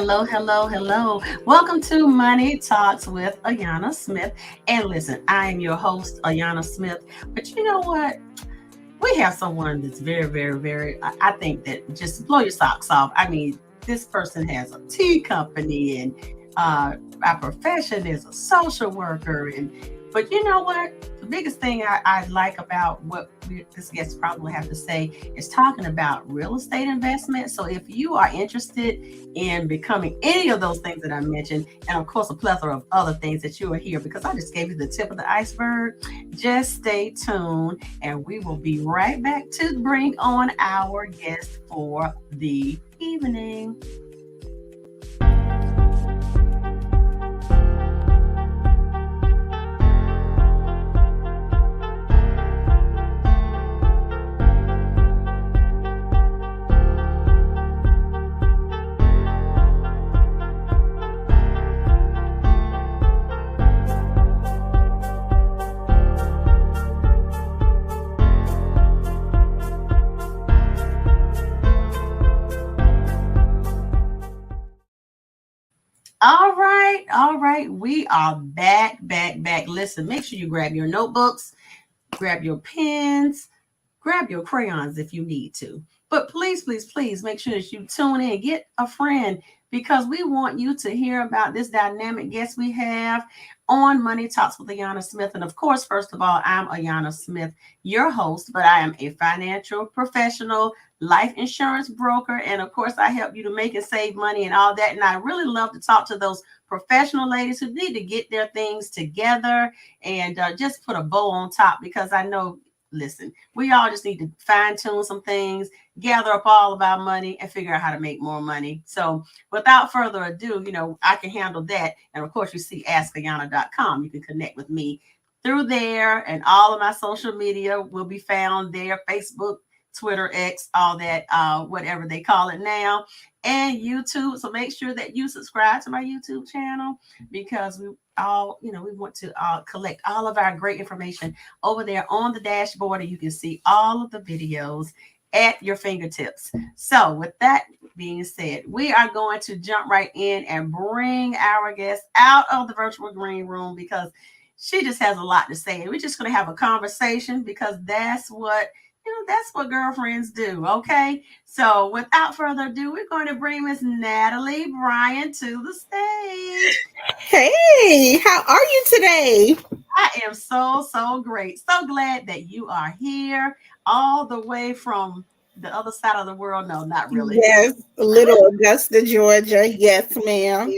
Well, hello. Welcome to Money Talks with Ayanna Smith. And listen, I am your host, Ayanna Smith. But you know what? We have someone that's very, I think that just blow your socks off. I mean, this person has a tea company and our profession is a social worker. But you know what? The biggest thing I like about what this guest probably have to say is talking about real estate investment. So if you are interested in becoming any of those things that I mentioned, and of course a plethora of other things that you will hear, because I just gave you the tip of the iceberg, just stay tuned and we will be right back to bring on our guest for the evening. All right. We are back. Listen, make sure you grab your notebooks, grab your pens, grab your crayons if you need to. But please make sure that you tune in, get a friend, because we want you to hear about this dynamic guest we have on Money Talks with Ayanna Smith. And of course, first of all, I'm Ayanna Smith, your host, but I am a financial professional, life insurance broker. And of course, I help you to make and save money and all that. And I really love to talk to those professional ladies who need to get their things together and just put a bow on top, because I know, listen, we all just need to fine tune some things, gather up all of our money and figure out how to make more money. So without further ado, I can handle that. And of course, you see askayanna.com. You can connect with me through there, and all of my social media will be found there: Facebook, Twitter, X, all that, whatever they call it now, and YouTube. So make sure that you subscribe to my YouTube channel, because we want to collect all of our great information over there on the dashboard, and you can see all of the videos at your fingertips. So with that being said, we are going to jump right in and bring our guest out of the virtual green room, because she just has a lot to say. And we're just going to have a conversation, because that's what girlfriends do. Okay. So without further ado, we're going to bring Miss Natalie Bryan to the stage. Hey, how are you today? I am so great. So glad that you are here all the way from the other side of the world. No, not really. Yes, little Augusta, Georgia. Yes, ma'am.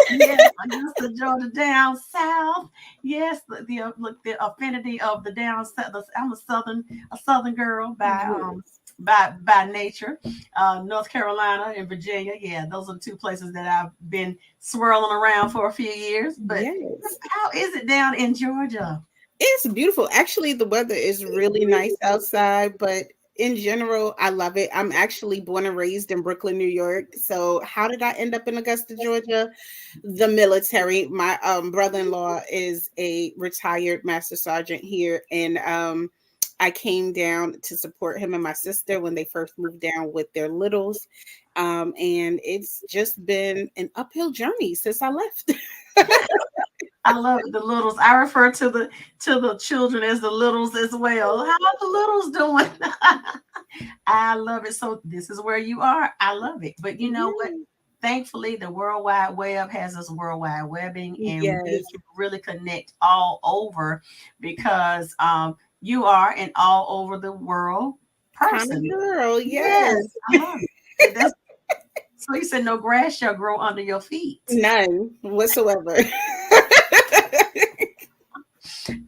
Yes, Augusta, Georgia, down south. Yes, the affinity of the down south. I'm a southern girl by nature. North Carolina and Virginia. Yeah, those are the two places that I've been swirling around for a few years. But Yes. how is it down in Georgia? It's beautiful. Actually, the weather is really nice outside, but in general, I love it. I'm actually born and raised in Brooklyn, New York. So how did I end up in Augusta, Georgia? The military. My brother-in-law is a retired master sergeant here, and I came down to support him and my sister when they first moved down with their littles. And it's just been an uphill journey since I left. I love the littles. I refer to the children as the littles as well. How are the littles doing? I love it. So this is where you are. I love it. But you know what? Thankfully, the World Wide Web has us worldwide webbing, and we Yes. can really connect all over, because you are an all over the world Kind of person. girl. Yes, Yes. I love it. So you said no grass shall grow under your feet. None whatsoever.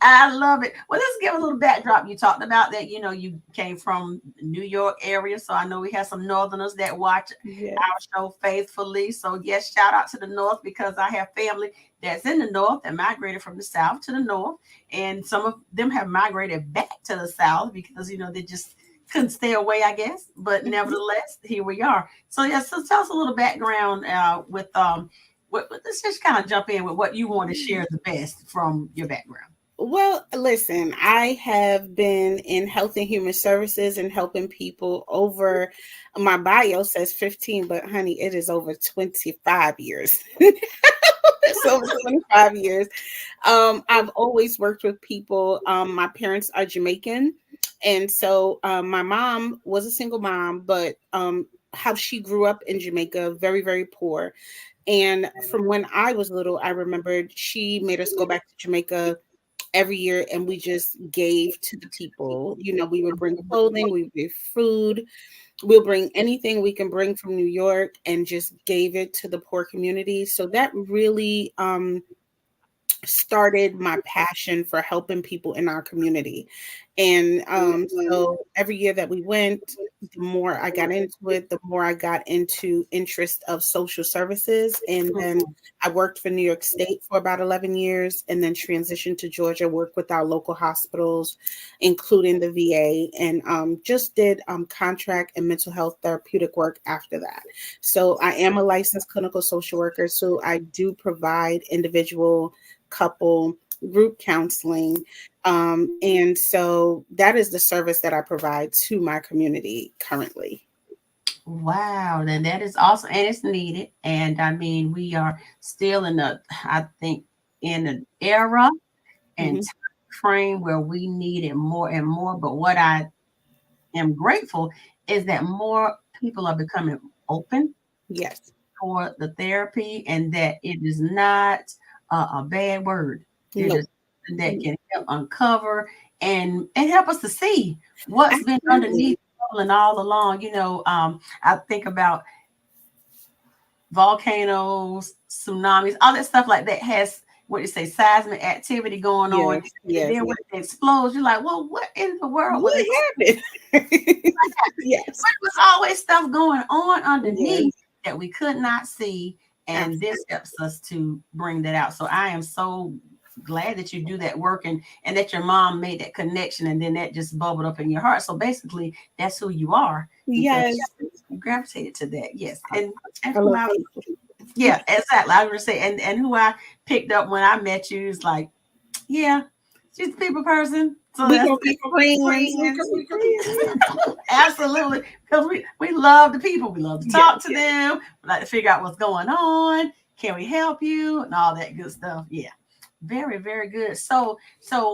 I love it. Well, let's give a little backdrop. You talked about that, you came from New York area. So I know we have some Northerners that watch Yeah. our show faithfully. So yes, shout out to the North because I have family that's in the North that migrated from the South to the North. And some of them have migrated back to the South because, they just couldn't stay away, I guess. But Mhm. nevertheless, here we are. So yes, so tell us a little background with let's just kind of jump in with what you want to share the best from your background. Well, listen, I have been in health and human services and helping people over, my bio says 15, but honey, it is over 25 years. It's over 25 years. I've always worked with people. My parents are Jamaican. And so my mom was a single mom, but how she grew up in Jamaica, very, very poor. And from when I was little, I remembered she made us go back to Jamaica every year and we just gave to the people. We would bring clothing, we would bring food, we'll bring anything we can bring from New York and just gave it to the poor community. So that really started my passion for helping people in our community. And so every year that we went, the more I got into it, the more I got into interest of social services. And then I worked for New York State for about 11 years and then transitioned to Georgia, worked with our local hospitals, including the VA, and just did contract and mental health therapeutic work after that. So I am a licensed clinical social worker. So I do provide individual, couple, group counseling. And so that is the service that I provide to my community currently. Wow, then that is awesome and it's needed. And I mean, we are still I think, in an era and Mhm. time frame where we need it more and more. But what I am grateful is that more people are becoming open Yes. for the therapy and that it is not a bad word. It No. is something that can help uncover and help us to see what's been Absolutely. underneath and all along. I think about volcanoes, tsunamis, all that stuff like that has what you say seismic activity going on. Yes. And Yes. then when it explodes, you're like, well, what in the world was What it? happened? Yes. But it was always stuff going on underneath Yes. that we could not see. And this Absolutely. helps us to bring that out. So I am so glad that you do that work and that your mom made that connection and then that just bubbled up in your heart. So basically that's who you are because Yes. you gravitated to that. Yes. I And I who love I people. yeah, exactly. I was gonna say and who I picked up when I met you is like, yeah, she's a people person. So We that's gonna be friends. absolutely because we love the people. We love to Yes. talk to them. We like to figure out what's going on. Can we help you and all that good stuff? Yeah, very very good. So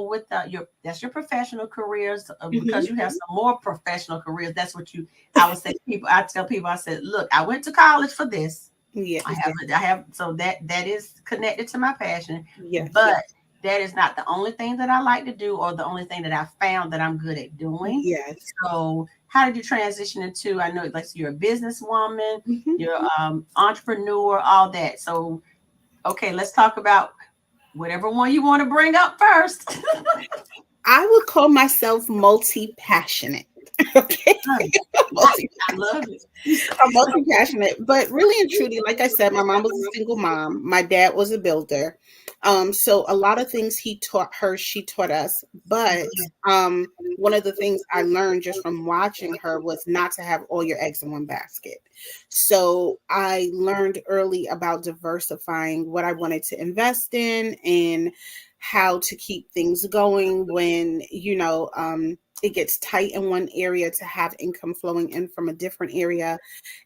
with your that's your professional careers Mhm. because you have some more professional careers. That's what you. I would say people. I tell people. I said, look, I went to college for this. Yes. I have so that is connected to my passion, Yes. but that is not the only thing that I like to do or the only thing that I found that I'm good at doing. Yes. So how did you transition into I know like so you're a businesswoman, Mhm. you're entrepreneur, all that. So okay, let's talk about whatever one you want to bring up first. I would call myself multi-passionate. Okay. I, multi I love it. I'm multi-passionate, but really and truly, like I said, my mom was a single mom. My dad was a builder. So a lot of things he taught her, she taught us. But one of the things I learned just from watching her was not to have all your eggs in one basket. So I learned early about diversifying what I wanted to invest in and how to keep things going when, it gets tight in one area to have income flowing in from a different area.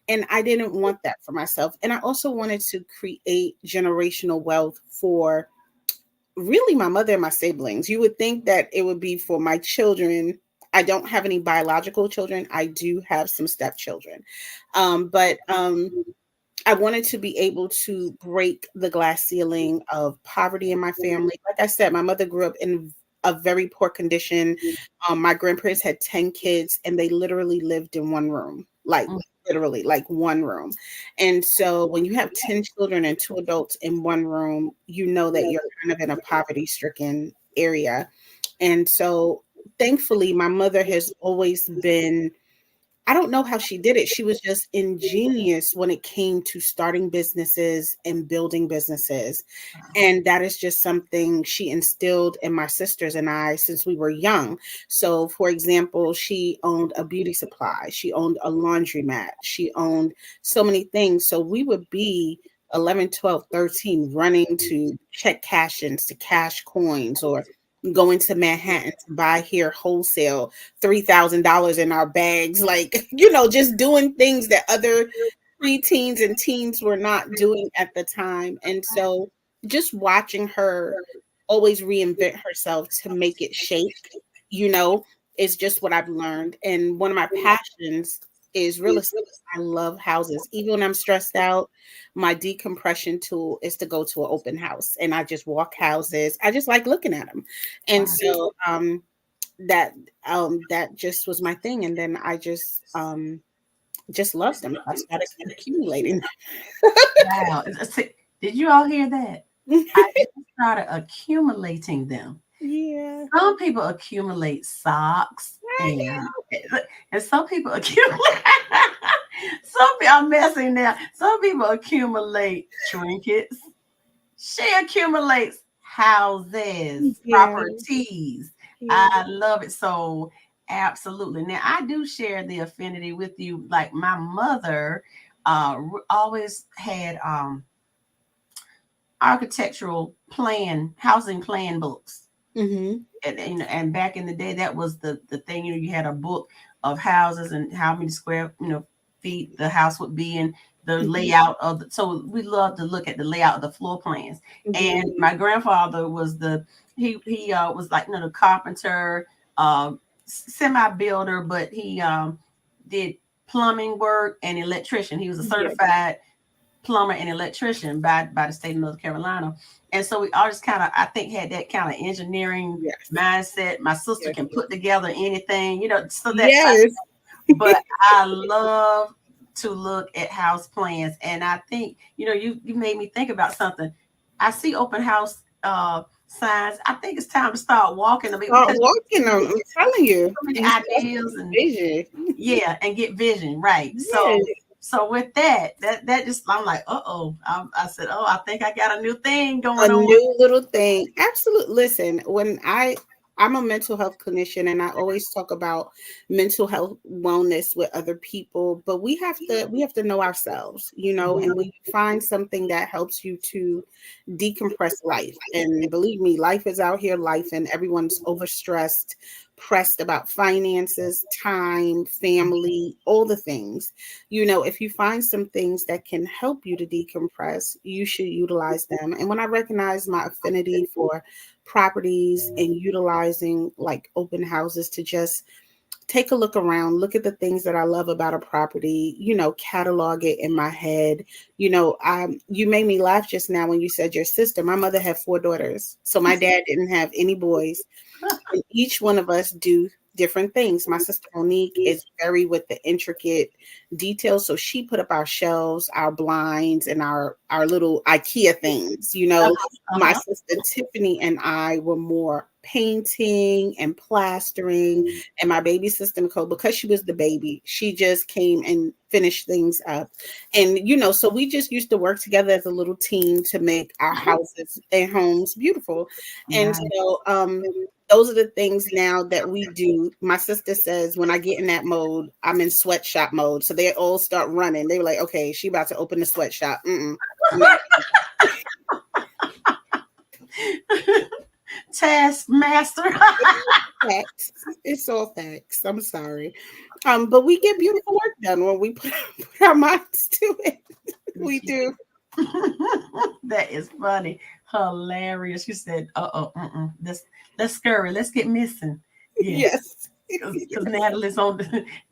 And I didn't want that for myself. And I also wanted to create generational wealth for really my mother and my siblings. You would think that it would be for my children. I don't have any biological children. I do have some stepchildren. But I wanted to be able to break the glass ceiling of poverty in my family. Like I said, my mother grew up in a very poor condition. My grandparents had 10 kids and they literally lived in one room, like literally, like one room. And so when you have 10 children and two adults in one room, you know that you're kind of in a poverty stricken area. And so thankfully, my mother has always been, I don't know how she did it. She was just ingenious when it came to starting businesses and building businesses. And that is just something she instilled in my sisters and I since we were young. So, for example, she owned a beauty supply, she owned a laundromat, she owned so many things. So we would be 11, 12, 13, running to check cash ins to cash coins, or going to Manhattan to buy here wholesale $3,000 in our bags, like, just doing things that other preteens and teens were not doing at the time. And so just watching her always reinvent herself to make it shake, you know, is just what I've learned. And one of my passions is real estate. I love houses. Even when I'm stressed out, my decompression tool is to go to an open house and I just walk houses. I just like looking at them. And so that that just was my thing. And then I just loved them. I started accumulating. Wow. Did you all hear that? I just started accumulating them. Yeah. Some people accumulate socks and some people accumulate I'm messing now. Some people accumulate trinkets. She accumulates houses, Yeah. properties. Yeah. I love it so absolutely. Now I do share the affinity with you. Like my mother always had architectural plan, housing plan books. Mm-hmm. And back in the day, that was the thing. You had a book of houses and how many square feet the house would be, and the layout of so we love to look at the layout of the floor plans. And my grandfather was he was like the carpenter, semi builder, but he did plumbing work and electrician. He was a certified plumber and electrician by the state of North Carolina. And so we all just kind of, I think, had that kind of engineering mindset. My sister can put together anything, so that kind of, but I love to look at house plans. And I think, you made me think about something. I see open house signs. I think it's time to start walking them. Start walking them. I'm telling you. So many ideas and vision. And get vision. Right. Yes. So with that just, I'm like, I said, I think I got a new thing going on. A new little thing. Absolutely. Listen, when I'm a mental health clinician and I always talk about mental health wellness with other people, but we have to know ourselves, and when you find something that helps you to decompress life, and believe me, life is out here, and everyone's overstressed, pressed about finances, time, family, all the things. If you find some things that can help you to decompress, you should utilize them. And when I recognize my affinity for properties and utilizing like open houses to just take a look around, look at the things that I love about a property, catalog it in my head. You made me laugh just now when you said your sister. My mother had 4 daughters. So my dad didn't have any boys. And each one of us do different things. My sister Monique is very with the intricate details. So she put up our shelves, our blinds, and our little IKEA things. My sister Tiffany and I were more painting and plastering. And my baby sister Nicole, because she was the baby, she just came and finished things up. And so we just used to work together as a little team to make our houses and homes beautiful. And so those are the things now that we do. My sister says when I get in that mode, I'm in sweatshop mode. So they all start running. They were like, okay, she about to open the sweatshop. Taskmaster. Facts. It's all facts. I'm sorry. But we get beautiful work done when we put our minds to it. We do. That is funny. Hilarious. You said, let's scurry. Let's get missing. Yes. Because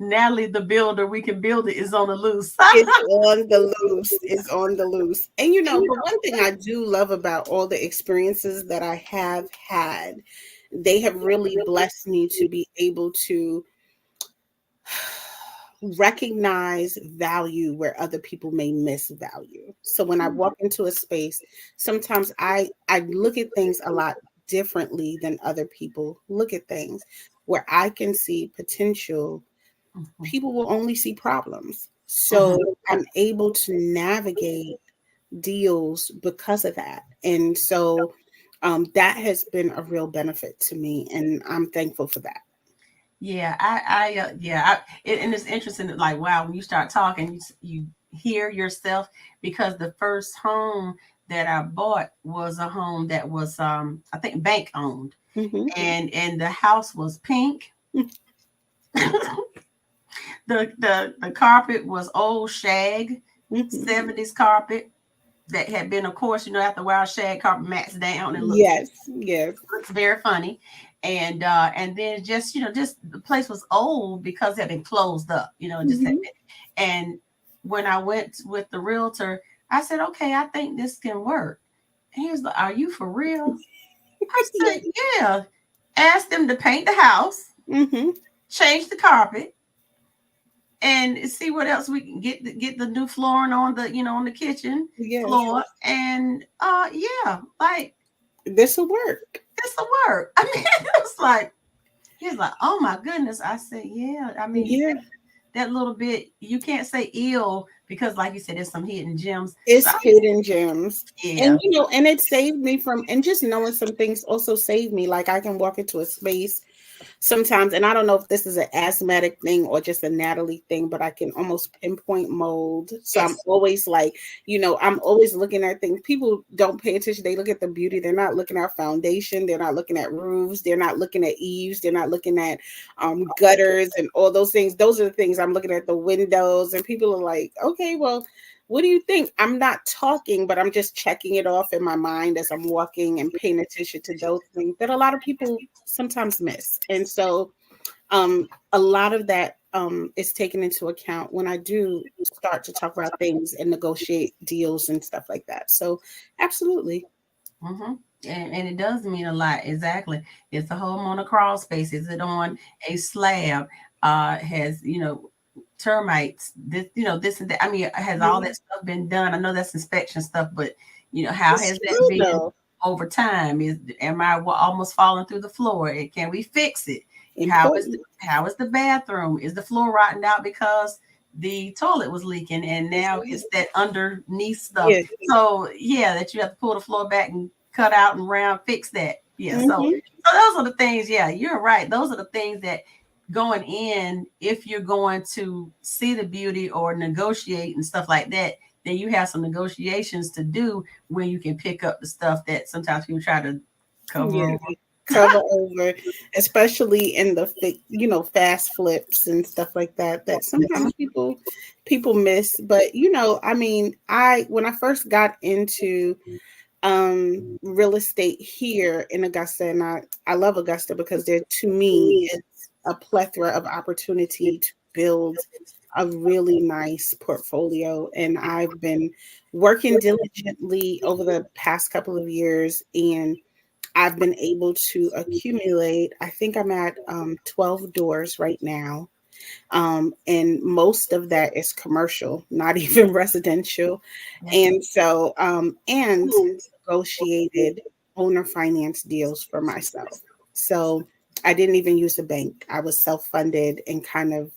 Natalie the builder, we can build it, is on the loose. It's on the loose. It's on the loose. And but one thing I do love about all the experiences that I have had, they have really blessed me to be able to recognize value where other people may miss value. So when I walk into a space, sometimes I look at things a lot differently than other people look at things. Where I can see potential, Mhm. people will only see problems. So Mhm. I'm able to navigate deals because of that. And so that has been a real benefit to me, and I'm thankful for that. Yeah, and it's interesting that, like, wow, when you start talking, you hear yourself, because the first home that I bought was a home that was, I think, bank owned, Hmm. and the house was pink. The carpet was old shag, Hmm. 70s carpet that had been, of course, after a while, shag carpet mats down and Yes, yes. looks very funny. And then, just just the place was old because it had been closed up, just had Hmm. been. And when I went with the realtor, I said, okay, I think this can work. And he was like, are you for real? I said, Yeah. yeah. Asked them to paint the house, Hmm. change the carpet, and see what else we can get the new flooring on the kitchen Yes. floor. And yeah, like, This will work. this will work. I mean, it was like, he's like, oh my goodness. I said, yeah. I mean, Yeah. that little bit, you can't say ill, because, like you said, there's some hidden gems. So It's hidden gems. yeah. And and it saved me from, and just knowing some things also saved me. Like I can walk into a space sometimes, and I don't know if this is an asthmatic thing or just a Natalie thing, but I can almost pinpoint mold. So I'm Yes. always like, I'm always looking at things. People don't pay attention. They look at the beauty. They're not looking at foundation. They're not looking at roofs. They're not looking at eaves. They're not looking at gutters and all those things. Those are the things I'm looking at, the windows. And people are like, okay, well, what do you think? I'm not talking, but I'm just checking it off in my mind as I'm walking and paying attention to those things that a lot of people sometimes miss. And so a lot of that is taken into account when I do start to talk about things and negotiate deals and stuff like that. So absolutely. Mm-hmm. And it does mean a lot. Exactly. It's a home on a crawl space. Is it on a slab? Has, termites, this and that. I mean, has all Yeah. that stuff been done? I know that's inspection stuff, but how It's has that true been though. over time? Am I almost falling through the floor? Can we fix it? Important. How is the bathroom? Is the floor rotting out because the toilet was leaking, and now it's that underneath stuff? Yeah. So yeah, that you have to pull the floor back and cut out and round, fix that. Yeah. Hmm. So those are the things. Yeah, you're right. Those are the things that, going in, if you're going to see the beauty or negotiate and stuff like that, then you have some negotiations to do when you can pick up the stuff that sometimes people try to cover Yeah. over. Cover over, especially in the fast flips and stuff like that. That sometimes people miss. But I mean, I when I first got into real estate here in Augusta, and I love Augusta because there, to me, it's a plethora of opportunity to build a really nice portfolio. And I've been working diligently over the past couple of years, and I've been able to accumulate, I think I'm at 12 doors right now. And most of that is commercial, not even residential. And so, and negotiated owner finance deals for myself. So I didn't even use a bank. I was self funded and kind of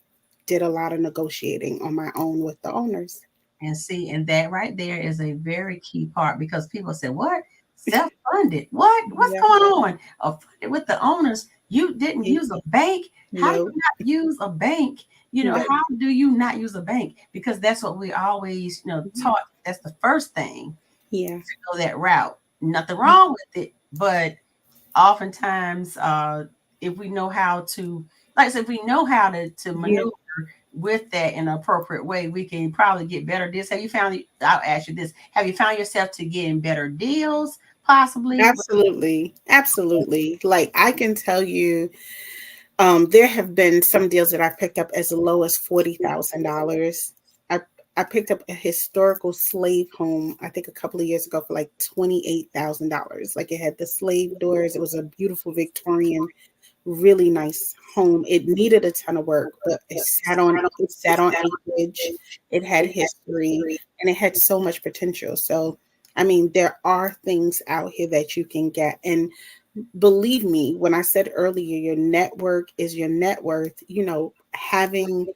did a lot of negotiating on my own with the owners. And see, and that right there is a very key part, because people say, what? Self-funded? What? What's Yeah. going on? Funded with the owners. You didn't use a bank? How do No, you not use a bank? no. How do you not use a bank? Because that's what we always, taught. That's the first thing, Yeah. to go that route. Nothing wrong with it, but oftentimes, if we know how to, like I said, if we know how to Yeah. maneuver with that in an appropriate way, we can probably get better deals. Have you found? I'll ask you this: have you found yourself to getting better deals, possibly? Absolutely. Absolutely. Like I can tell you, there have been some deals that I've picked up as low as $40,000. I I picked up a historical slave home, I think a couple of years ago, for like $28,000. Like it had the slave doors. It was a beautiful Victorian, really nice home. It needed a ton of work, but it sat on acreage. It had history, and it had so much potential. So, I mean, there are things out here that you can get. And believe me when I said earlier, your network is your net worth. Having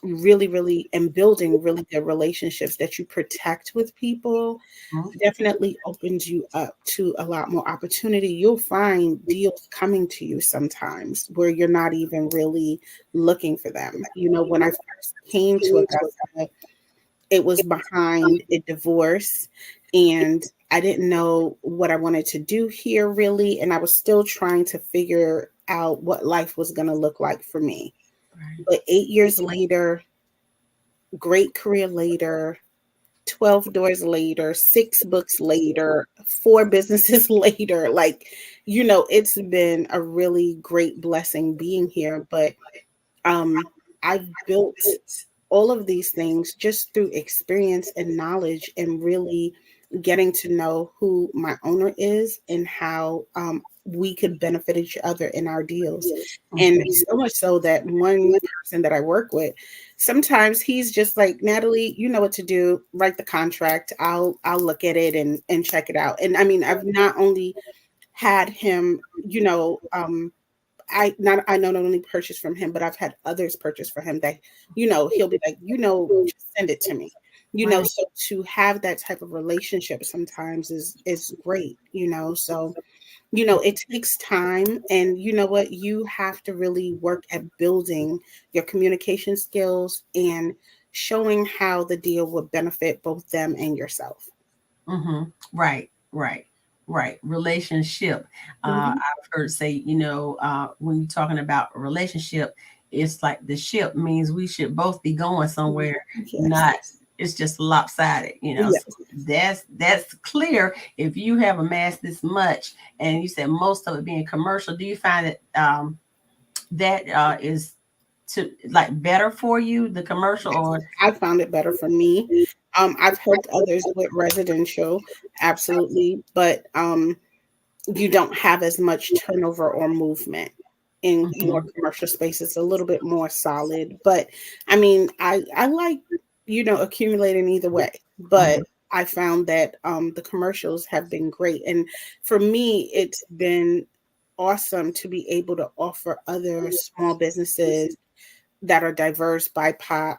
really and building really good relationships that you protect with people Mhm. definitely opens you up to a lot more opportunity. You'll find deals coming to you sometimes where you're not even really looking for them. When I first came to Augusta, it was behind a divorce, and I didn't know what I wanted to do here really, and I was still trying to figure out what life was going to look like for me. Right. But 8 years later, great career later, 12 doors later, 6 books later, 4 businesses later, like, it's been a really great blessing being here. But um, I've built all of these things just through experience and knowledge, and really getting to know who my owner is and how we could benefit each other in our deals. And Okay. so much so that one person that I work with, sometimes he's just like, Natalie, you know what to do, write the contract. I'll look at it and check it out. And I mean, I've not only had him, I not only purchase from him, but I've had others purchase for him that, he'll be like, just send it to me. Right. So to have that type of relationship sometimes is great, so it takes time, and you know what, you have to really work at building your communication skills and showing how the deal would benefit both them and yourself. Mm-hmm. Right, right, right. Relationship. Mhm. I've heard say, when you're talking about a relationship, it's like the ship means we should both be going somewhere, Yes. not it's just lopsided, Yes. So that's clear. If you have amassed this much, and you said most of it being commercial, do you find that that is to like better for you, the commercial, Yes, or I found it better for me. I've helped others with residential, absolutely, but you don't have as much turnover or movement in more Mhm. commercial space. It's a little bit more solid, but I mean, I like accumulating either way, but Mhm. I found that the commercials have been great, and for me, it's been awesome to be able to offer other small businesses that are diverse, BIPOC,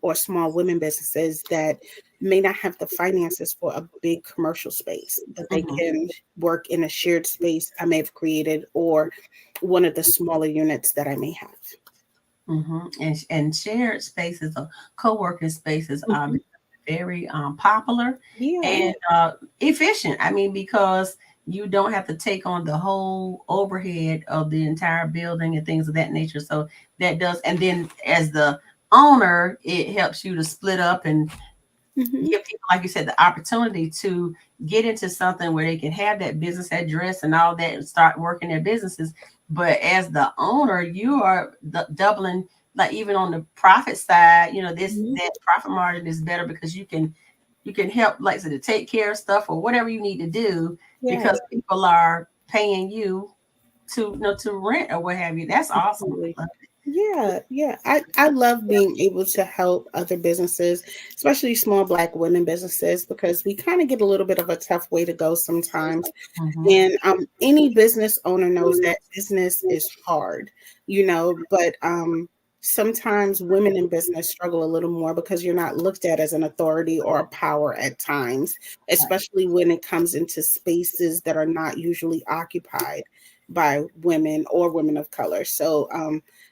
or small women businesses that may not have the finances for a big commercial space, but they Mhm. can work in a shared space I may have created, or one of the smaller units that I may have. And shared spaces or co-working spaces are Mhm. very popular Yeah. and efficient. I mean, because you don't have to take on the whole overhead of the entire building and things of that nature. So that does, and then as the owner, it helps you to split up and Hmm. give people, like you said, the opportunity to get into something where they can have that business address and all that and start working their businesses. But as the owner, you are doubling, like even on the profit side, this Hmm. that profit margin is better because you can help, like I said, to take care of stuff or whatever you need to do Yeah. because people are paying you to to rent or what have you. That's awesome. Absolutely. Yeah, yeah. I love being able to help other businesses, especially small Black women businesses, because we kind of get a little bit of a tough way to go sometimes. Mm-hmm. And any business owner knows that business is hard, but sometimes women in business struggle a little more because you're not looked at as an authority or a power at times, especially when it comes into spaces that are not usually occupied by women or women of color. So,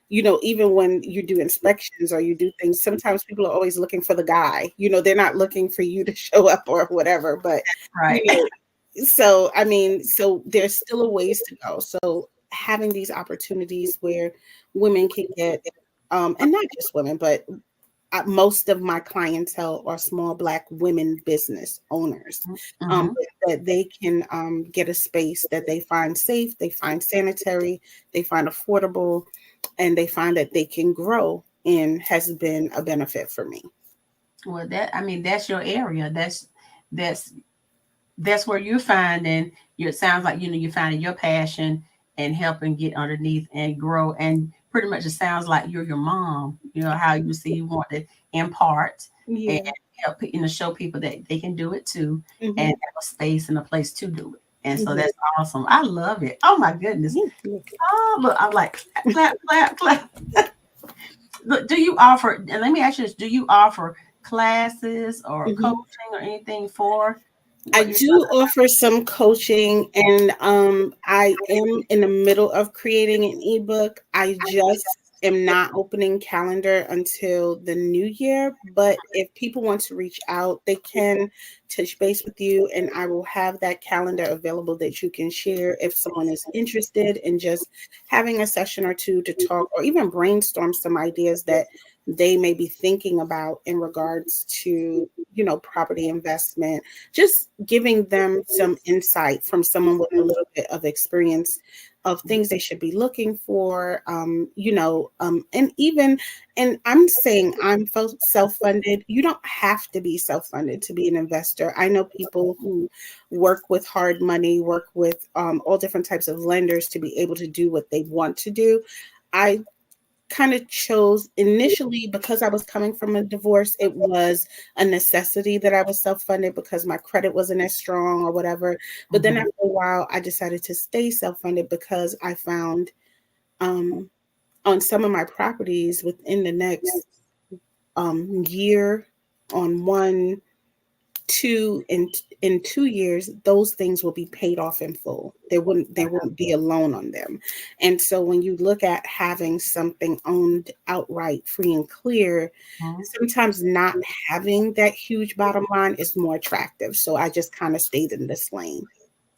even when you do inspections or you do things, sometimes people are always looking for the guy, they're not looking for you to show up or whatever, but you Right. know, so I mean, so there's still a ways to go. So having these opportunities where women can get, and not just women, but most of my clientele are small Black women business owners, Mm-hmm. that they can get a space that they find safe, they find sanitary, they find affordable, and they find that they can grow, and has been a benefit for me. Well, that's your area. That's that's where you're finding your, it sounds like you're finding your passion and helping get underneath and grow, and pretty much it sounds like you're your mom, how you see you want to impart and Yeah. help show people that they can do it too, and Hmm. have a space and a place to do And so Mhm. that's awesome. I love it. Oh my goodness. Mhm. Oh, look, I'm like, clap, clap, clap. Look, do you offer, and let me ask you this, do you offer classes or Mhm. coaching or anything for I what you're do offer some coaching, and I am in the middle of creating an ebook. I just am not opening calendar until the new year. But if people want to reach out, they can touch base with you, and I will have that calendar available that you can share if someone is interested in just having a session or two to talk or even brainstorm some ideas that they may be thinking about in regards to, property investment, just giving them some insight from someone with a little bit of experience of things they should be looking for, and I'm saying I'm self-funded. You don't have to be self-funded to be an investor. I know people who work with hard money, work with all different types of lenders to be able to do what they want to do. I kind of chose initially because I was coming from a divorce. It was a necessity that I was self-funded because my credit wasn't as strong or whatever. But then Mhm. after a while, I decided to stay self-funded because I found um, on some of my properties within the next year, on one, two, in 2 years, those things will be paid off in full. There won't be a loan on them. And so when you look at having something owned outright free and clear, Mhm. sometimes not having that huge bottom line is more attractive. So I just kind of stayed in this lane.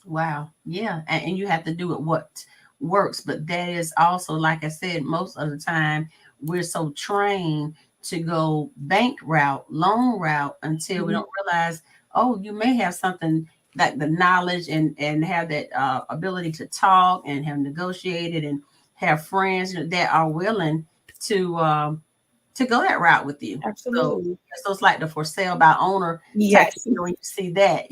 Wow. Yeah. And you have to do it what works. But that is also, like I said, most of the time we're so trained to go bank route, loan route until we Mhm. don't realize, oh, you may have something like the knowledge and have that ability to talk and have negotiated and have friends that are willing to go that route with you. So, Absolutely. so it's like the for sale by owner type of Yes. deal. When you see that,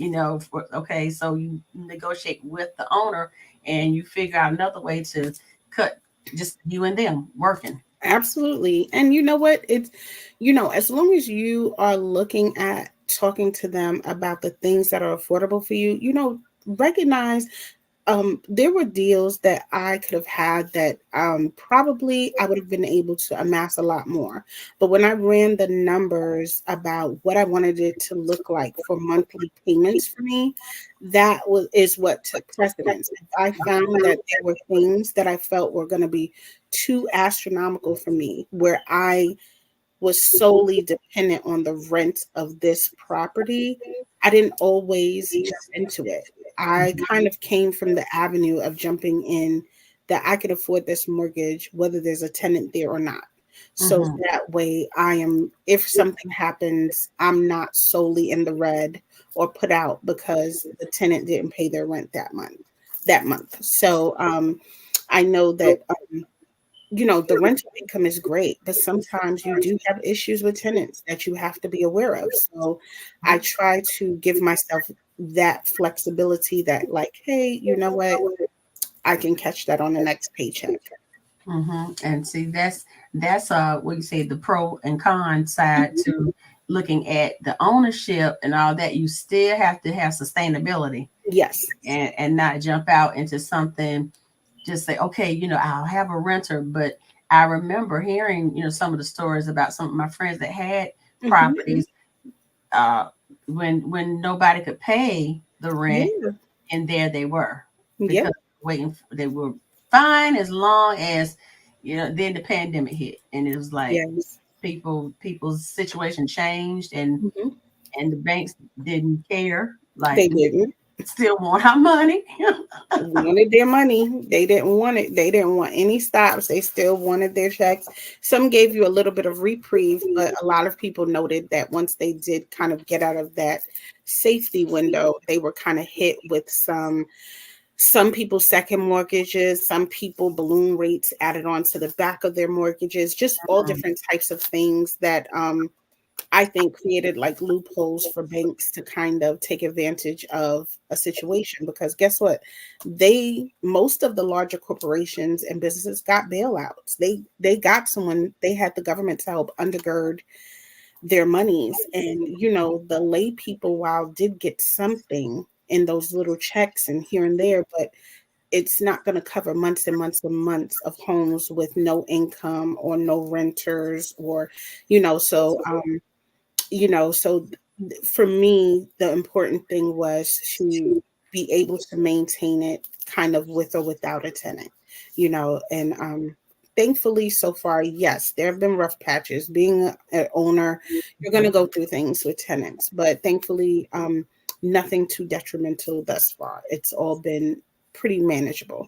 okay, so you negotiate with the owner and you figure out another way to cut just you and them working. Absolutely. And you know what? As long as you are looking at talking to them about the things that are affordable for you, recognize there were deals that I could have had that probably I would have been able to amass a lot more. But when I ran the numbers about what I wanted it to look like for monthly payments for me, is what took precedence. If I found that there were things that I felt were going to be too astronomical for me, where I was solely dependent on the rent of this property, I didn't always jump into it. I Mhm. kind of came from the avenue of jumping in that I could afford this mortgage, whether there's a tenant there or not. So Mhm. that way, if something happens, I'm not solely in the red or put out because the tenant didn't pay their rent that month. So I know that the rental income is great, but sometimes you do have issues with tenants that you have to be aware of. So I try to give myself that flexibility that, like, hey, you know what? I can catch that on the next paycheck. And see, that's what you say, the pro and con side Mhm. to looking at the ownership and all that. You still have to have sustainability Yes. and not jump out into something, just say, okay, I'll have a renter. But I remember hearing, some of the stories about some of my friends that had Hmm. properties uh, when nobody could pay the rent, Yeah. and there they were Yep. because they were fine as long as, then the pandemic hit, and it was like Yes. people's situation changed, Hmm. and the banks didn't care, like They didn't. still want our money. Wanted their money. They didn't want it. They didn't want any stops. They still wanted their checks. Some gave you a little bit of reprieve, but a lot of people noted that once they did kind of get out of that safety window, they were kind of hit with some people second mortgages, some people balloon rates added on to the back of their mortgages, just all different types of things that I think created like loopholes for banks to kind of take advantage of a situation, because guess what? Most of the larger corporations and businesses got bailouts. They got someone, they had the government to help undergird their monies. And the lay people, while did get something, and those little checks and here and there, but it's not going to cover months and months and months of homes with no income or no renters or, so, so for me, the important thing was to be able to maintain it kind of with or without a tenant, and thankfully so far, yes, there have been rough patches. Being an owner, you're going to go through things with tenants, but thankfully, nothing too detrimental thus far. It's all been pretty manageable.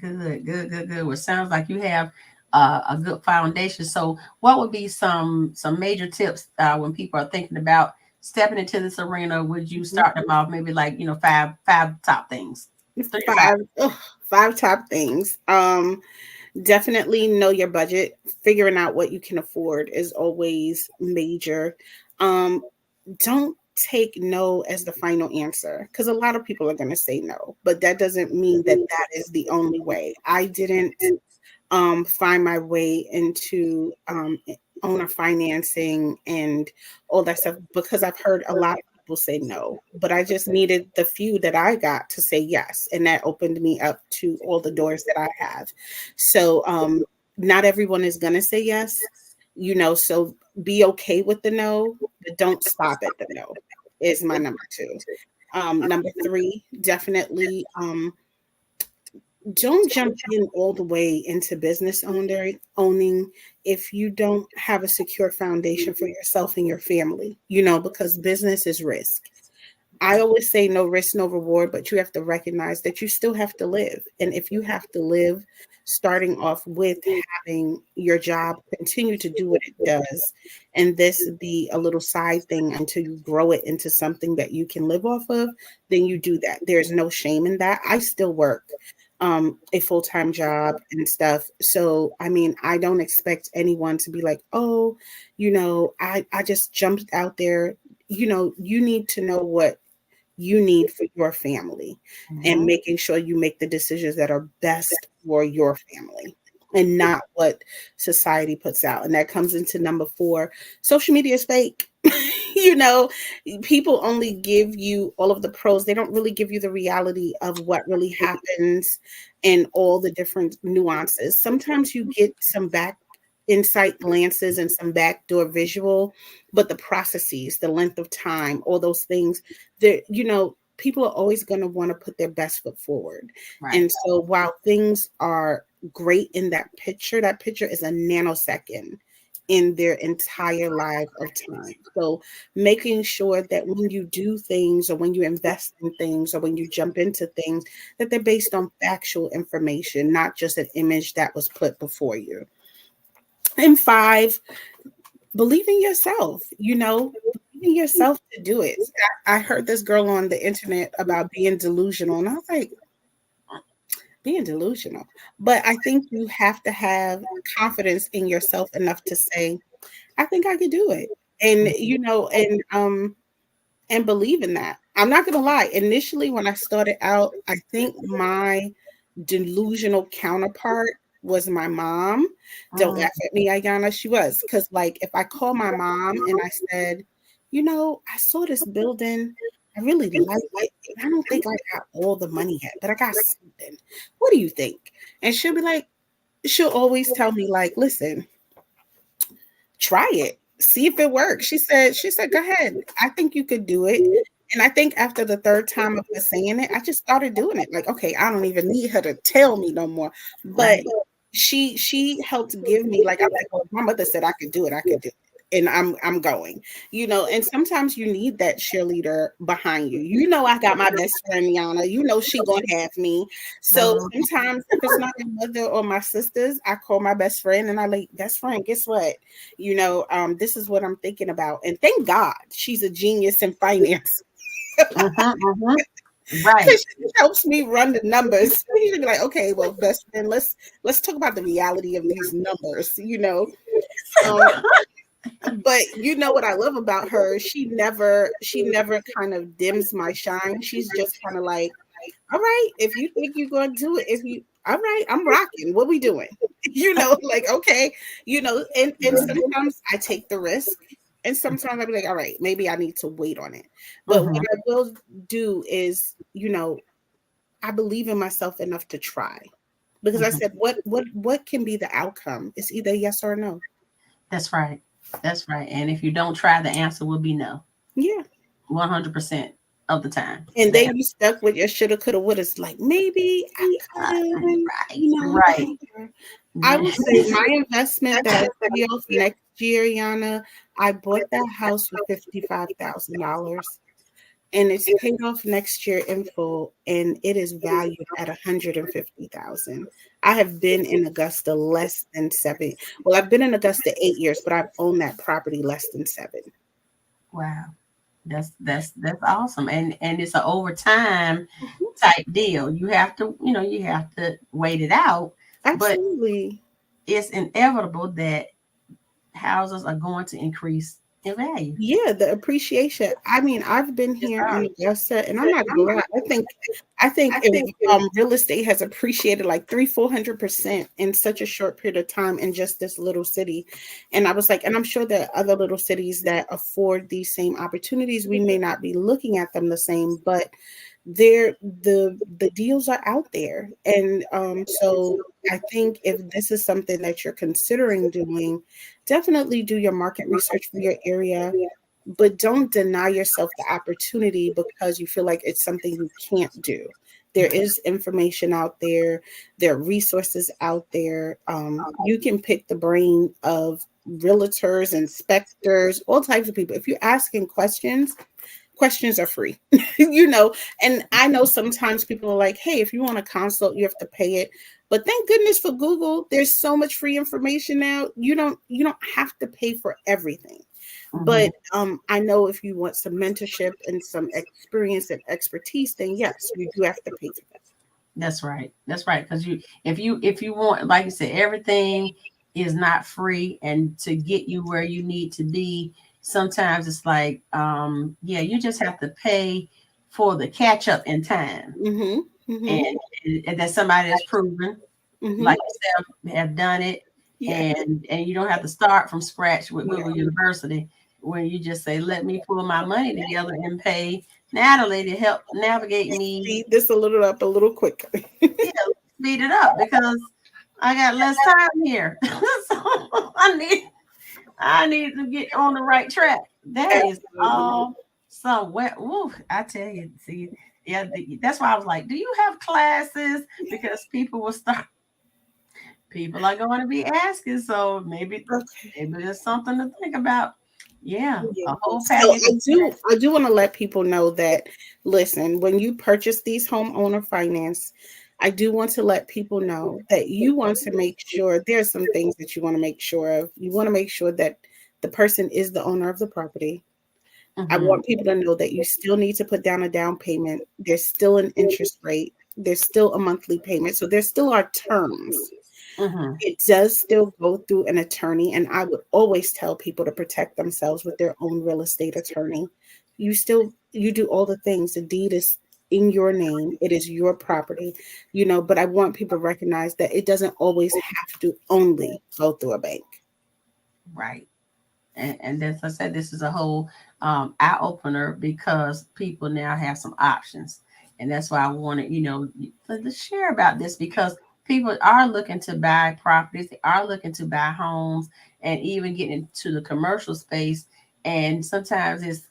Good, good, good, good. Well, sounds like you have a good foundation. So, what would be some major tips when people are thinking about stepping into this arena? Would you Mhm. start them off maybe like five top things? 3 to 5. Five top things. Definitely know your budget. Figuring out what you can afford is always major. Um, don't take no as the final answer, because a lot of people are going to say no, but that doesn't mean that that is the only way. I didn't find my way into owner financing and all that stuff because I've heard a lot of people say no, but I just needed the few that I got to say yes, and that opened me up to all the doors that I have. So not everyone is going to say yes, so be okay with the no, but don't stop at the no is my number two. Number three, definitely don't jump in all the way into owning if you don't have a secure foundation for yourself and your family, because business is risk. I always say no risk, no reward, but you have to recognize that you still have to live. And if you have to live, starting off with having your job continue to do what it does, and this be a little side thing until you grow it into something that you can live off of, then you do that. There's no shame in that. I still work a full-time job and stuff. So, I mean, I don't expect anyone to be like, oh, I just jumped out there. You need to know what you need for your family and making sure you make the decisions that are best for your family and not what society puts out. And that comes into number 4. Social media is fake. you know, People only give you all of the pros. They don't really give you the reality of what really happens and all the different nuances. Sometimes you get some back insight glances and some backdoor visual, but the processes, the length of time, all those things, people are always going to want to put their best foot forward. Right. And so while things are great in that picture is a nanosecond in their entire life of time. So making sure that when you do things or when you invest in things or when you jump into things, that they're based on factual information, not just an image that was put before you. And 5, believe in yourself, believe in yourself to do it. I heard this girl on the internet about being delusional, and I was like, being delusional. But I think you have to have confidence in yourself enough to say, I think I could do it. And, and believe in that. I'm not going to lie. Initially, when I started out, I think my delusional counterpart was my mom. Don't laugh at me, Ayanna. She was. Because, like, if I call my mom and I said, I saw this building, I really like it. And I don't think I got all the money yet, but I got something. What do you think? And she'll always tell me, like, listen, try it. See if it works. She said, go ahead. I think you could do it. And I think after the third time of her saying it, I just started doing it. Like, okay, I don't even need her to tell me no more. But she helped give me, like, I'm like, well, my mother said I could do it. I could do it. And I'm going, and sometimes you need that cheerleader behind you. I got my best friend, Yana, she gonna have me. So sometimes if it's not my mother or my sisters, I call my best friend and I like, best friend, guess what? This is what I'm thinking about. And thank God she's a genius in finance. Right. She helps me run the numbers. She'll be like, okay, well, best friend, let's talk about the reality of these numbers, but what I love about her, she never kind of dims my shine. She's just kind of like, all right, if you think you're going to do it, all right, I'm rocking. What we doing? Like, okay, and sometimes I take the risk. And sometimes I'll be like, all right, maybe I need to wait on it. But Mm-hmm. what I will do is, I believe in myself enough to try. Because I Mm-hmm. said, what can be the outcome? It's either yes or no. That's right. That's right. And if you don't try, the answer will be no. Yeah. 100% of the time. And That, then you stuck with your shoulda, coulda, woulda. It's like maybe I could have, right. Right. whatever. I Yeah. would say my investment that I pay off next year, Yana, I bought that house for $55,000 and it's paid off next year in full and it is valued at 150,000. I have been in Augusta less than 7. Well, I've been in Augusta 8 years, but I've owned that property less than 7. Wow. That's awesome. And it's an overtime Mhm. type deal. You have to, you have to wait it out, but Absolutely. it's inevitable that houses are going to increase in value. Yeah, the appreciation. I mean, I've been Yes, here sir. in Augusta, and I'm not gonna lie. I think if real estate has appreciated like 400% in such a short period of time in just this little city, and I was like, and I'm sure there are other little cities that afford these same opportunities. We may not be looking at them the same, but the deals are out there, and so I think if this is something that you're considering doing, definitely do your market research for your area, but don't deny yourself the opportunity because you feel like it's something you can't do. There is information out there, there are resources out there. You can pick the brain of realtors, inspectors, all types of people. If you're asking questions are free. And I know sometimes people are like, hey, if you want a consult, you have to pay it. But thank goodness for Google, there's so much free information now. You don't have to pay for everything. Mm-hmm. But I know if you want some mentorship and some experience and expertise, then yes, you do have to pay for that. That's right. That's right. Because if you want, like you said, everything is not free, and to get you where you need to be, sometimes it's like, yeah, you just have to pay for the catch up in time, Mm-hmm. Mm-hmm. and, and that somebody has proven, Mm-hmm. like yourself, have done it, Yeah. and you don't have to start from scratch with Google University, when you just say, let me pull my money together and pay Natalie to help navigate me. Speed this a little up a little quicker. Yeah, speed it up because I got less time here. So I need to get on the right track. That is Absolutely. all somewhere. Woo, I tell you, see, yeah, that's why I was like, do you have classes? Because people are going to be asking. So Okay. maybe there's something to think about. Yeah, Yeah. a whole So package. I do want to let people know that, listen, when you purchase these homeowner finance, I do want to let people know that you want to make sure there's some things that you want to make sure of. You want to make sure that the person is the owner of the property. I Mm-hmm, want people to know that you still need to put down a down payment. There's still an interest rate. There's still a monthly payment. So there still are terms. mm-hmm. It does still go through an attorney, and I would always tell people to protect themselves with their own real estate attorney. You do all the things. The deed is in your name. It is your property, but I want people to recognize that it doesn't always have to only go through a bank. Right. And as I said, this is a whole eye opener because people now have some options, and that's why I wanted to share about this, because people are looking to buy properties, they are looking to buy homes, and even getting into the commercial space. And sometimes it's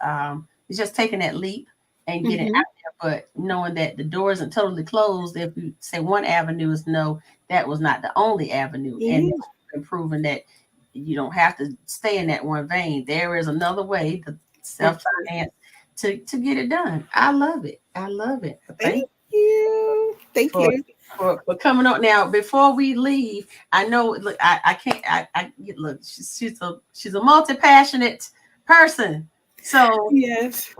just taking that leap and getting Hmm. out there, but knowing that the door isn't totally closed. If you say one avenue is no, that was not the only avenue, and Yeah. it's been proven that you don't have to stay in that one vein. There is another way to self Absolutely. finance to get it done. I love it. I love it. Thank Thank you you. Thank for you. for coming on. Now, before we leave, I know. Look, I can't. I look. She's a multi passionate person. So Yes.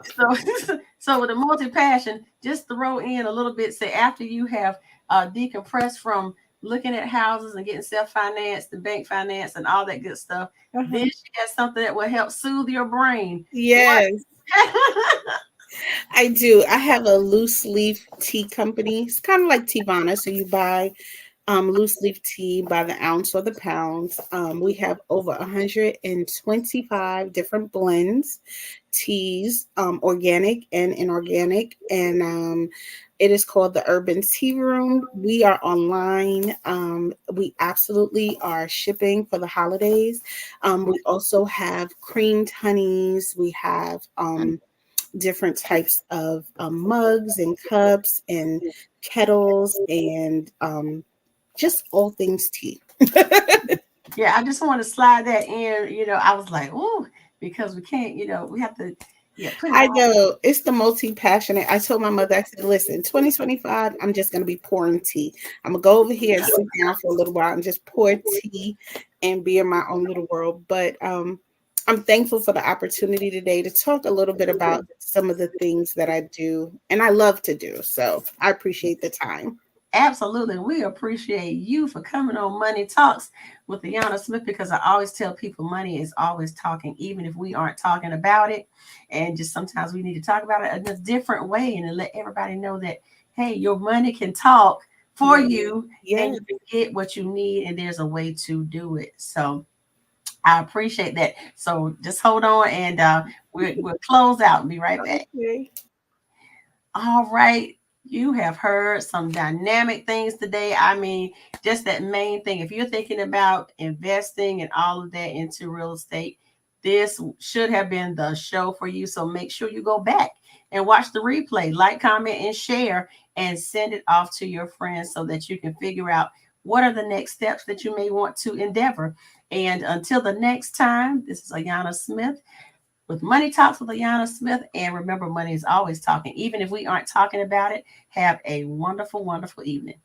so with a multi passion, just throw in a little bit. Say after you have decompressed from looking at houses and getting self financed and bank finance and all that good stuff, then Uh-huh. she has something that will help soothe your brain. What? Yes. I do. I have a loose leaf tea company. It's kind of like Tivana. So you buy loose leaf tea by the ounce or the pound. We have over 125 different blends, teas, organic and inorganic, and it is called the Urban Tea Room. We are online. We absolutely are shipping for the holidays. We also have creamed honeys. We have different types of mugs and cups and kettles and just all things tea. Yeah, I just want to slide that in. I was like, ooh, because we can't, we have to, yeah, put it I all. know it's the multi-passionate. I told my mother, I said, listen, 2025, I'm just going to be pouring tea. I'm going to go over here and sit down for a little while and just pour tea and be in my own little world. But I'm thankful for the opportunity today to talk a little bit about some of the things that I do and I love to do. So I appreciate the time. Absolutely. We appreciate you for coming on Money Talks with Ayanna Smith, because I always tell people money is always talking, even if we aren't talking about it. And just sometimes we need to talk about it in a different way and to let everybody know that, hey, your money can talk for Yeah. you and Yeah. you can get what you need, and there's a way to do it. So I appreciate that. So just hold on, and we'll close out and be right back. Okay. All right. You have heard some dynamic things today. I mean, just that main thing. If you're thinking about investing and all of that into real estate, this should have been the show for you. So make sure you go back and watch the replay, like, comment, and share, and send it off to your friends so that you can figure out what are the next steps that you may want to endeavor. And until the next time, this is Ayanna Smith with Money Talks with Ayanna Smith. And remember, money is always talking. Even if we aren't talking about it, have a wonderful, wonderful evening.